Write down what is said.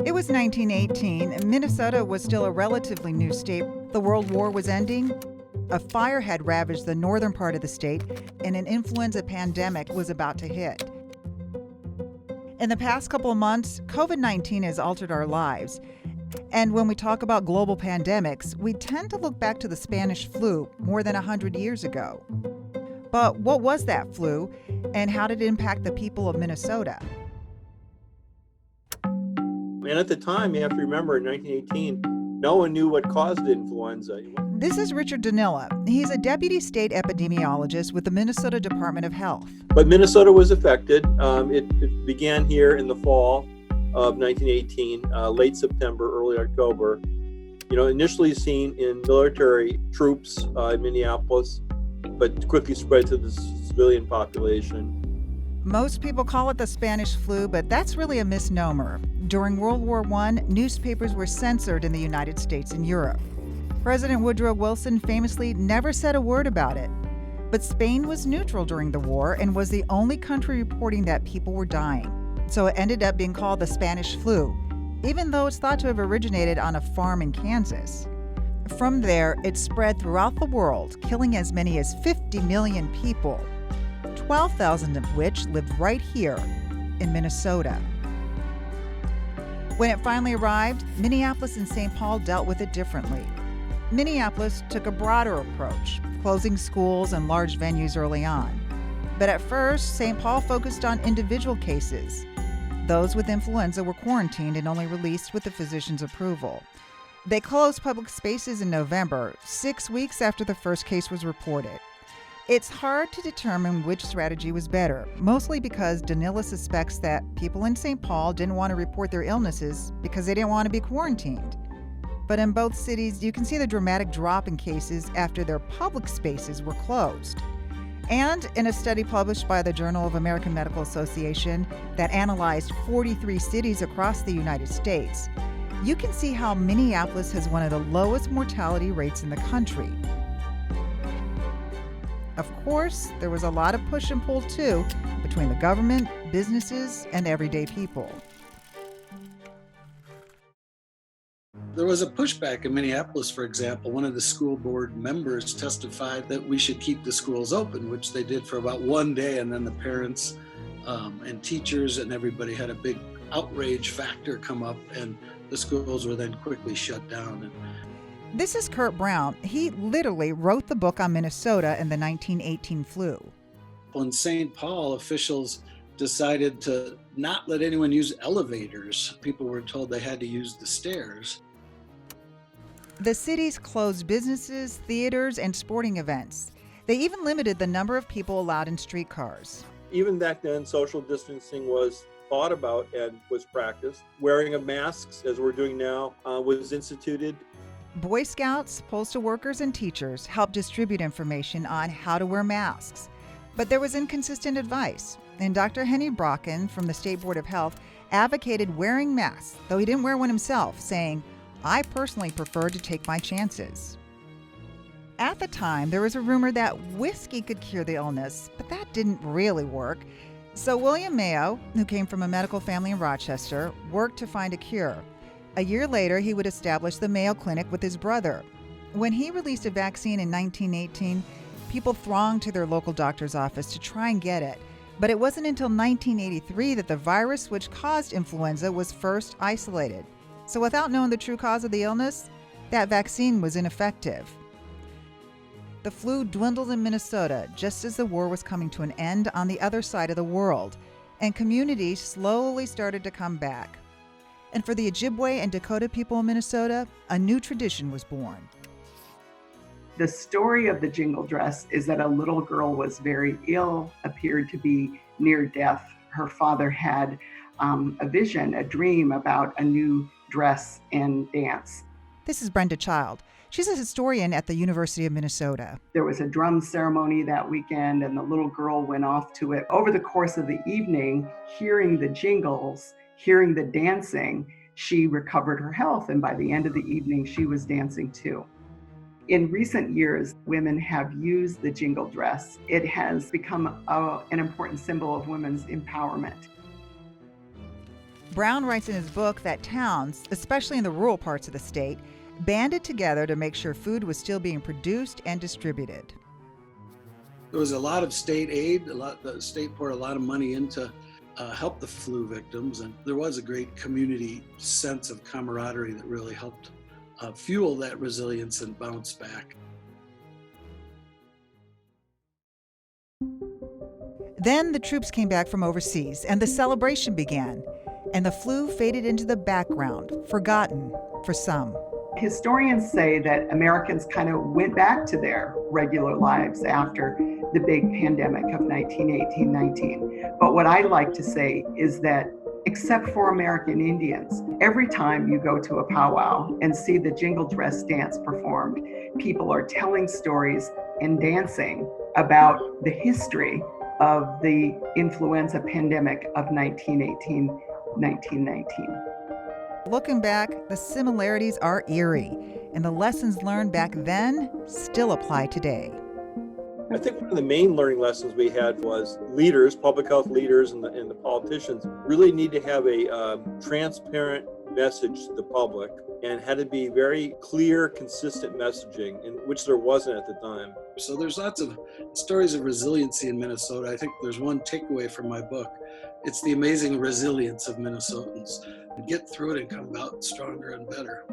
It was 1918, and Minnesota was still a relatively new state. The World War was ending. A fire had ravaged the northern part of the state, and an influenza pandemic was about to hit. In the past couple of months, COVID-19 has altered our lives. And when we talk about global pandemics, we tend to look back to the Spanish flu more than 100 years ago. But what was that flu, and how did it impact the people of Minnesota? And at the time, you have to remember, in 1918, no one knew what caused influenza. This is Richard Danila. He's a deputy state epidemiologist with the Minnesota Department of Health. But Minnesota was affected. It began here in the fall of 1918, late September, early October. Initially seen in military troops in Minneapolis, but quickly spread to the civilian population. Most people call it the Spanish flu, but that's really a misnomer. During World War I, newspapers were censored in the United States and Europe. President Woodrow Wilson famously never said a word about it. But Spain was neutral during the war and was the only country reporting that people were dying. So it ended up being called the Spanish flu, even though it's thought to have originated on a farm in Kansas. From there, it spread throughout the world, killing as many as 50 million people, 12,000 of which lived right here in Minnesota. When it finally arrived, Minneapolis and St. Paul dealt with it differently. Minneapolis took a broader approach, closing schools and large venues early on. But at first, St. Paul focused on individual cases. Those with influenza were quarantined and only released with the physician's approval. They closed public spaces in November, 6 weeks after the first case was reported. It's hard to determine which strategy was better, mostly because Danila suspects that people in St. Paul didn't want to report their illnesses because they didn't want to be quarantined. But in both cities, you can see the dramatic drop in cases after their public spaces were closed. And in a study published by the Journal of American Medical Association that analyzed 43 cities across the United States, you can see how Minneapolis has one of the lowest mortality rates in the country. Of course, there was a lot of push and pull too between the government, businesses, and everyday people. There was a pushback in Minneapolis, for example. One of the school board members testified that we should keep the schools open, which they did for about one day, and then the parents and teachers and everybody had a big outrage factor come up, and the schools were then quickly shut down. This is Kurt Brown. He literally wrote the book on Minnesota and the 1918 flu. In St. Paul, officials decided to not let anyone use elevators. People were told they had to use the stairs. The cities closed businesses, theaters, and sporting events. They even limited the number of people allowed in streetcars. Even back then, social distancing was thought about and was practiced. Wearing of masks, as we're doing now, was instituted. Boy Scouts, postal workers, and teachers helped distribute information on how to wear masks. But there was inconsistent advice, and Dr. Henny Brocken from the State Board of Health advocated wearing masks, though he didn't wear one himself, saying, "I personally prefer to take my chances." At the time, there was a rumor that whiskey could cure the illness, but that didn't really work. So William Mayo, who came from a medical family in Rochester, worked to find a cure. A year later, he would establish the Mayo Clinic with his brother. When he released a vaccine in 1918, people thronged to their local doctor's office to try and get it. But it wasn't until 1983 that the virus which caused influenza was first isolated. So without knowing the true cause of the illness, that vaccine was ineffective. The flu dwindled in Minnesota just as the war was coming to an end on the other side of the world, and communities slowly started to come back. And for the Ojibwe and Dakota people in Minnesota, a new tradition was born. The story of the Jingle Dress is that a little girl was very ill, appeared to be near death. Her father had a vision, a dream about a new dress and dance. This is Brenda Child. She's a historian at the University of Minnesota. There was a drum ceremony that weekend, and the little girl went off to it. Over the course of the evening, hearing the jingles, hearing the dancing, she recovered her health, and by the end of the evening, she was dancing too. In recent years, women have used the jingle dress. It has become an important symbol of women's empowerment. Brown writes in his book that towns, especially in the rural parts of the state, banded together to make sure food was still being produced and distributed. There was a lot of state aid. The state poured a lot of money into help the flu victims, and there was a great community sense of camaraderie that really helped fuel that resilience and bounce back. Then the troops came back from overseas, and the celebration began, and the flu faded into the background, forgotten for some. Historians say that Americans kind of went back to their regular lives after the big pandemic of 1918-19. But what I like to say is that, except for American Indians, every time you go to a powwow and see the Jingle Dress dance performed, people are telling stories and dancing about the history of the influenza pandemic of 1918-1919. Looking back, the similarities are eerie, and the lessons learned back then still apply today. I think one of the main learning lessons we had was leaders, public health leaders and the politicians really need to have a transparent message to the public, and had to be very clear, consistent messaging, in which there wasn't at the time. So there's lots of stories of resiliency in Minnesota. I think there's one takeaway from my book. It's the amazing resilience of Minnesotans. Get through it and come out stronger and better.